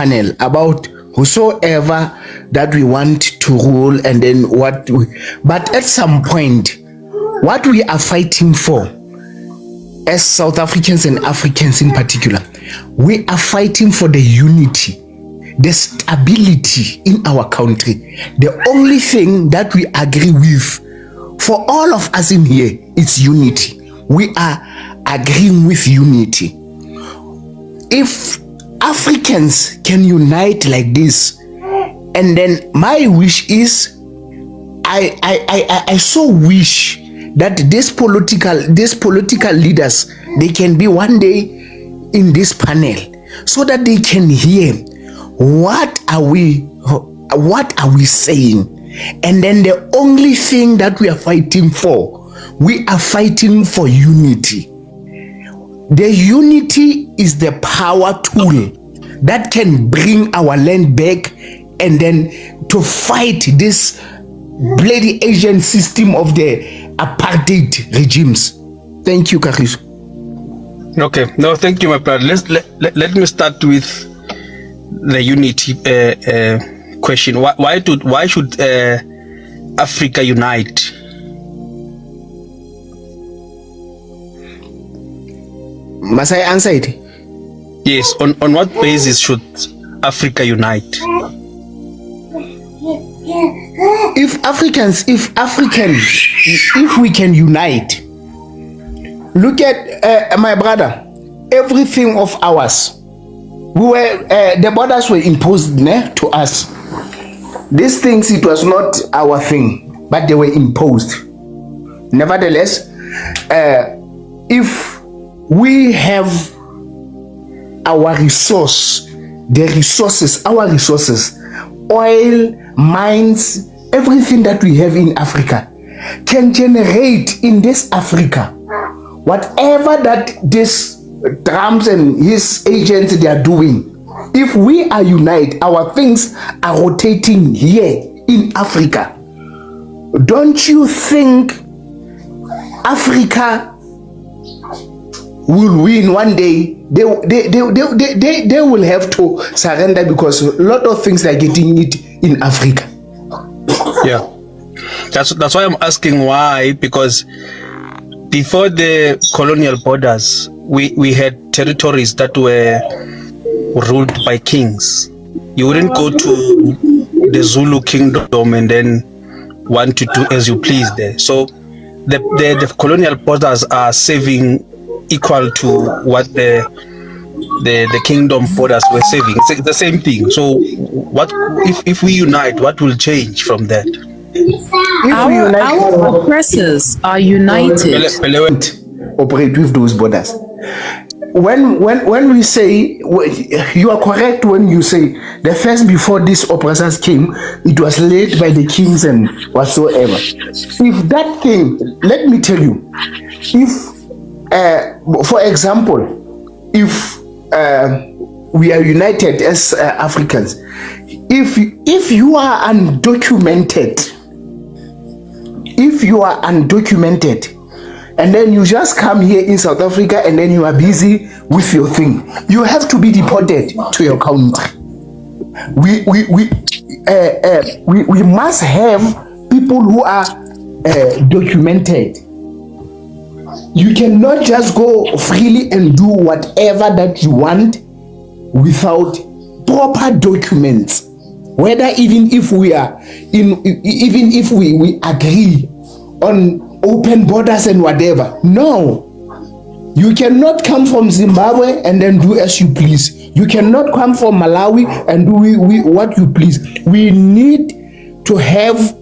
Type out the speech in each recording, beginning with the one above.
panel about whosoever that we want to rule, and then but at some point, what we are fighting for as South Africans and Africans in particular, we are fighting for the unity, the stability in our country. The only thing that we agree with for all of us in here is unity. We are agreeing with unity. If Africans can unite like this, and then my wish is, I so wish that these political leaders, they can be one day in this panel, so that they can hear what are we saying, and then the only thing that we are fighting for, we are fighting for unity. The unity is the power tool that can bring our land back, and then to fight this bloody Asian system of the apartheid regimes. Thank you, Kagiso. Okay, no, thank you, my brother. Let me start with the unity question. Why should Africa unite? Must I answer it? Yes. On what basis should Africa unite? If we can unite, look at my brother, everything of ours, the borders were imposed to us. These things, it was not our thing, but they were imposed. Nevertheless, if we have our resources, our resources, oil, mines, everything that we have in Africa can generate in this Africa whatever that this Trump and his agents they are doing. If we are united, our things are rotating here in Africa. Don't you think Africa will win one day? They will have to surrender, because a lot of things are getting it in Africa. Yeah, that's why I'm asking why, because before the colonial borders, we had territories that were ruled by kings. You wouldn't go to the Zulu kingdom and then want to do as you please there. So the colonial borders are saving equal to what the kingdom borders were saving. It's the same thing. So what if we unite, what will change from that? Our oppressors are united. Operate with those borders. When we say, you are correct when you say the first before these oppressors came, it was led by the kings and whatsoever. If that thing, let me tell you, if for example, if we are united as Africans, if you are undocumented, and then you just come here in South Africa and then you are busy with your thing, you have to be deported to your country. We must have people who are documented. You cannot just go freely and do whatever that you want without proper documents. Whether even if we agree on open borders and whatever. No. You cannot come from Zimbabwe and then do as you please. You cannot come from Malawi and do what you please. We need to have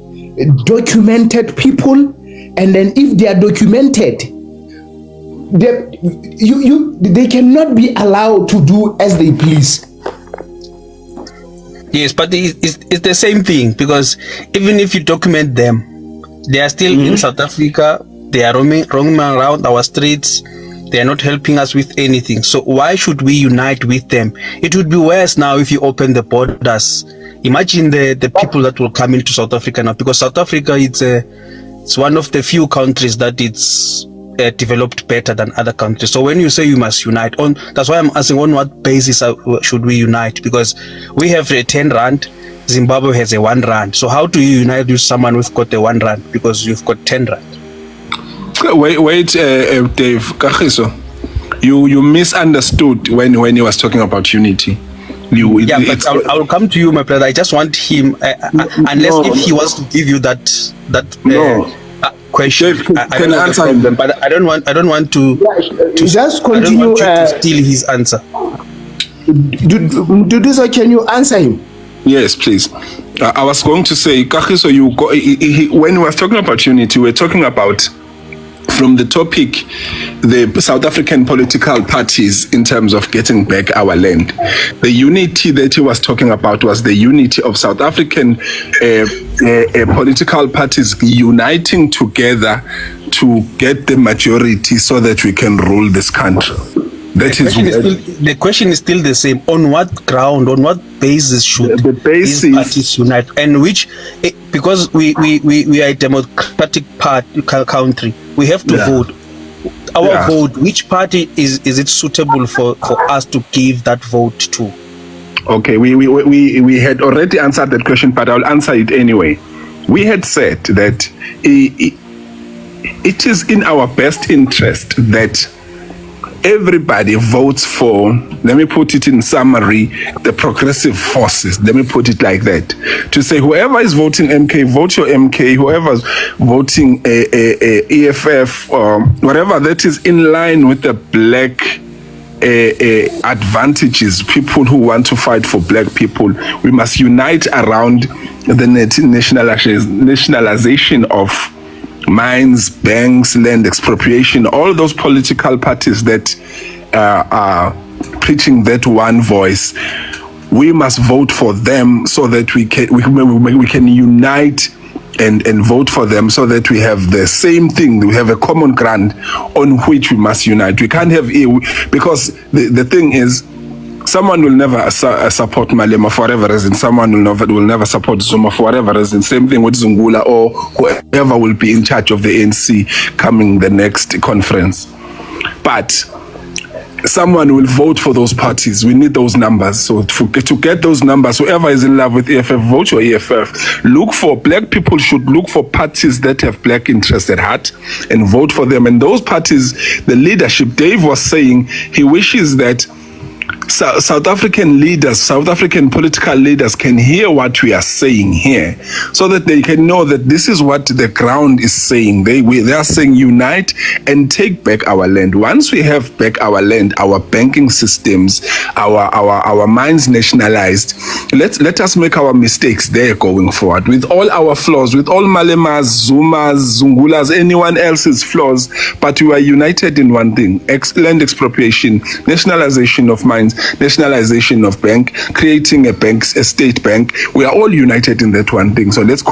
documented people, and then if they are documented, they cannot be allowed to do as they please. Yes, but it's the same thing, because even if you document them, they are still in South Africa. They are roaming around our streets. They are not helping us with anything. So why should we unite with them? It would be worse now if you open the borders. Imagine the people that will come into South Africa now, because South Africa it's one of the few countries that it's developed better than other countries. So when you say you must unite, that's why I'm asking on what basis should we unite? Because we have a 10 rand, Zimbabwe has a 1 rand. So how do you unite with someone who's got a 1 rand because you've got 10 rand? Wait, Dave, Kagiso, you misunderstood when he was talking about unity. But I'll come to you, my brother. I just want him, unless if he wants to give you that question. Dave, can I answer him? But I don't want to just continue. I don't want you to steal his answer. Can you answer him? Yes, please. I was going to say, Kagiso, when we were talking about unity, we're talking about, from the topic, the South African political parties in terms of getting back our land. The unity that he was talking about was the unity of South African political parties uniting together to get the majority so that we can rule this country. The question is still the same. On what ground, on what basis should these parties unite? And because we are a democratic country, we have to vote. Our vote, which party is it suitable for us to give that vote to? Okay, we had already answered that question, but I'll answer it anyway. We had said that it is in our best interest that everybody votes for, let me put it in summary, the progressive forces. Let me put it like that. To say whoever is voting MK, vote your MK. Whoever's voting EFF or whatever, that is in line with the black advantages, people who want to fight for black people. We must unite around the nationalization of mines, banks, land expropriation, all those political parties that are preaching that one voice. We must vote for them so that we can unite and vote for them so that we have the same thing. We have a common ground on which we must unite. We can't have, because the thing is, someone will never support Malema for whatever reason. Someone will never support Zuma for whatever reason. Same thing with Zungula or whoever will be in charge of the ANC coming the next conference. But someone will vote for those parties. We need those numbers. So to get those numbers, whoever is in love with EFF, vote your EFF. Black people should look for parties that have black interests at heart and vote for them. And those parties, the leadership, Dave was saying, he wishes that South African leaders, South African political leaders can hear what we are saying here so that they can know that this is what the ground is saying. They are saying unite and take back our land. Once we have back our land, our banking systems, our mines nationalized, let us make our mistakes there going forward. With all our flaws, with all Malemas, Zumas, Zungulas, anyone else's flaws, but we are united in one thing: land expropriation, nationalization of mines, nationalization of bank, creating a state bank. We are all united in that one thing. So let's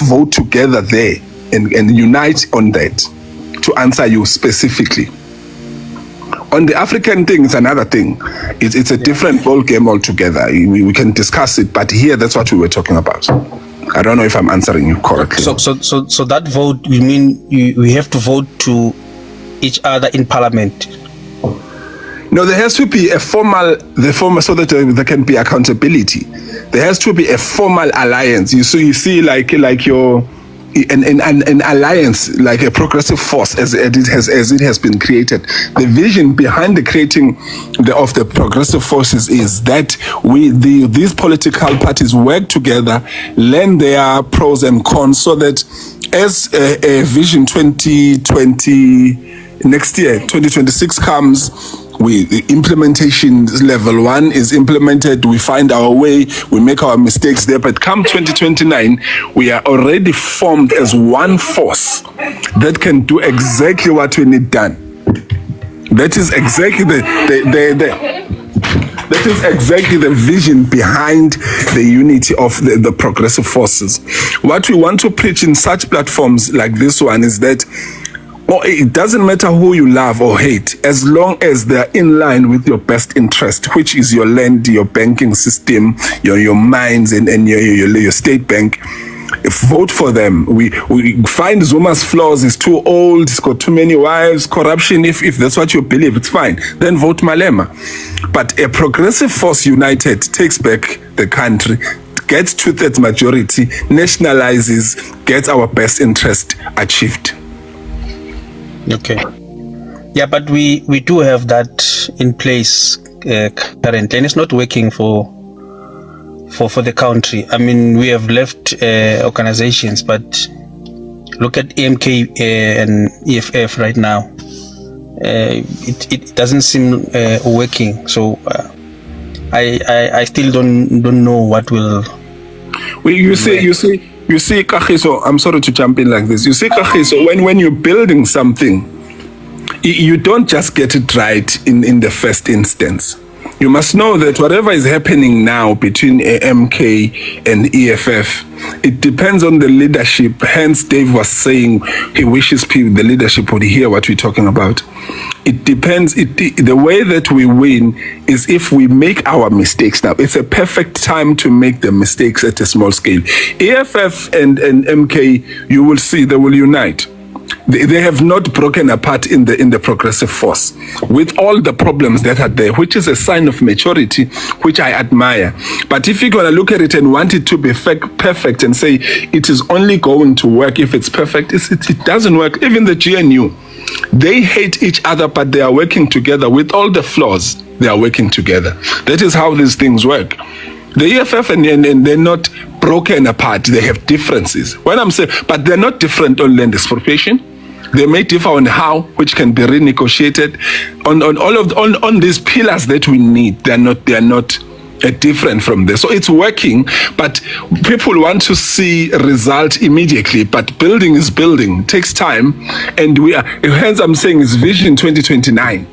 vote together there and unite on that. To answer you specifically. On the African thing, it's another thing. It's a different ball game altogether. We can discuss it, but here that's what we were talking about. I don't know if I'm answering you correctly. So that vote, you mean we have to vote to each other in parliament? No, there has to be a formal so that there can be accountability. There has to be a formal alliance. You see, like your an alliance, like a progressive force, as it has been created. The vision behind the creating of the progressive forces is that these political parties work together, learn their pros and cons, so that as a vision 2020 next year, 2026 comes. The implementation level 1 is implemented, we find our way, we make our mistakes there, but come 2029, we are already formed as one force that can do exactly what we need done. That is exactly that is exactly the vision behind the unity of the progressive forces. What we want to preach in such platforms like this one is that it doesn't matter who you love or hate, as long as they're in line with your best interest, which is your land, your banking system, your mines, and your state bank. vote for them. We find Zuma's flaws, he's too old, he's got too many wives, corruption. If that's what you believe, it's fine. Then vote Malema. But a progressive force united takes back the country, gets 2/3 majority, nationalizes, gets our best interest achieved. Okay. Yeah, but we do have that in place currently, and it's not working for the country. I mean, we have left organizations, but look at EMK and EFF right now. It doesn't seem working. So I still don't know what will. Well, you see, Kagiso, I'm sorry to jump in like this. You see, Kagiso, when you're building something, you don't just get it right in the first instance. You must know that whatever is happening now between MK and EFF, it depends on the leadership. Hence, Dave was saying he wishes people, the leadership would hear what we're talking about. It depends. The way that we win is if we make our mistakes now. It's a perfect time to make the mistakes at a small scale. EFF and MK, you will see, they will unite. They have not broken apart in the progressive force with all the problems that are there, which is a sign of maturity, which I admire. But if you're going to look at it and want it to be perfect and say it is only going to work if it's perfect, it doesn't work. Even the GNU, they hate each other, but they are working together with all the flaws. They are working together. That is how these things work. The EFF and they're not broken apart. They have differences. When I'm saying, but they're not different on land expropriation. They may differ on how, which can be renegotiated. On all on these pillars that we need, they are not different from this. So it's working, but people want to see result immediately. But building is building, it takes time, and hence I'm saying it's Vision 2029.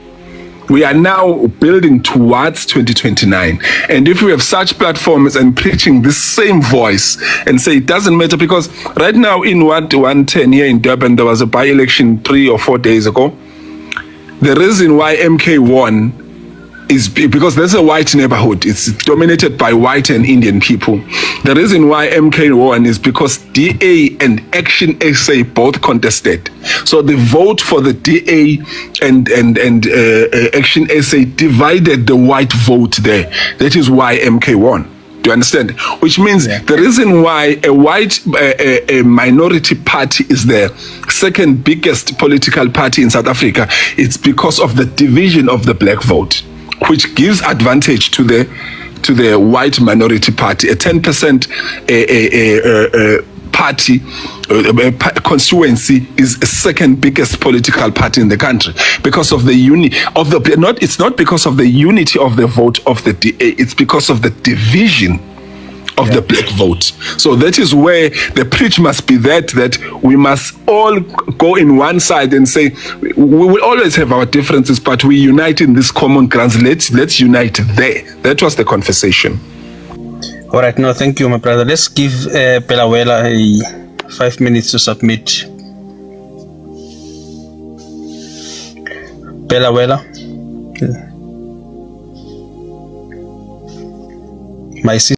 We are now building towards 2029. And if we have such platforms and preaching this same voice and say it doesn't matter, because right now in 110 here in Durban, there was a by-election 3 or 4 days ago. The reason why MK won is because there's a white neighborhood. It's dominated by white and Indian people. The reason why MK won is because DA and Action SA both contested. So the vote for the DA and Action SA divided the white vote there. That is why MK won. Do you understand? Which means the reason why a white a minority party is the second biggest political party in South Africa, it's because of the division of the black vote, which gives advantage to the white minority party. A 10% party constituency is a second biggest political party in the country because of the it's not because of the unity of the vote of the DA, it's because of the division of the black vote. So that is where the preach must be that we must all go in one side and say we will always have our differences, but we unite in this common grounds. Let's unite there. That was the conversation. All right, no, thank you, my brother. Let's give Pelawela 5 minutes to submit. Pelawela. My sister.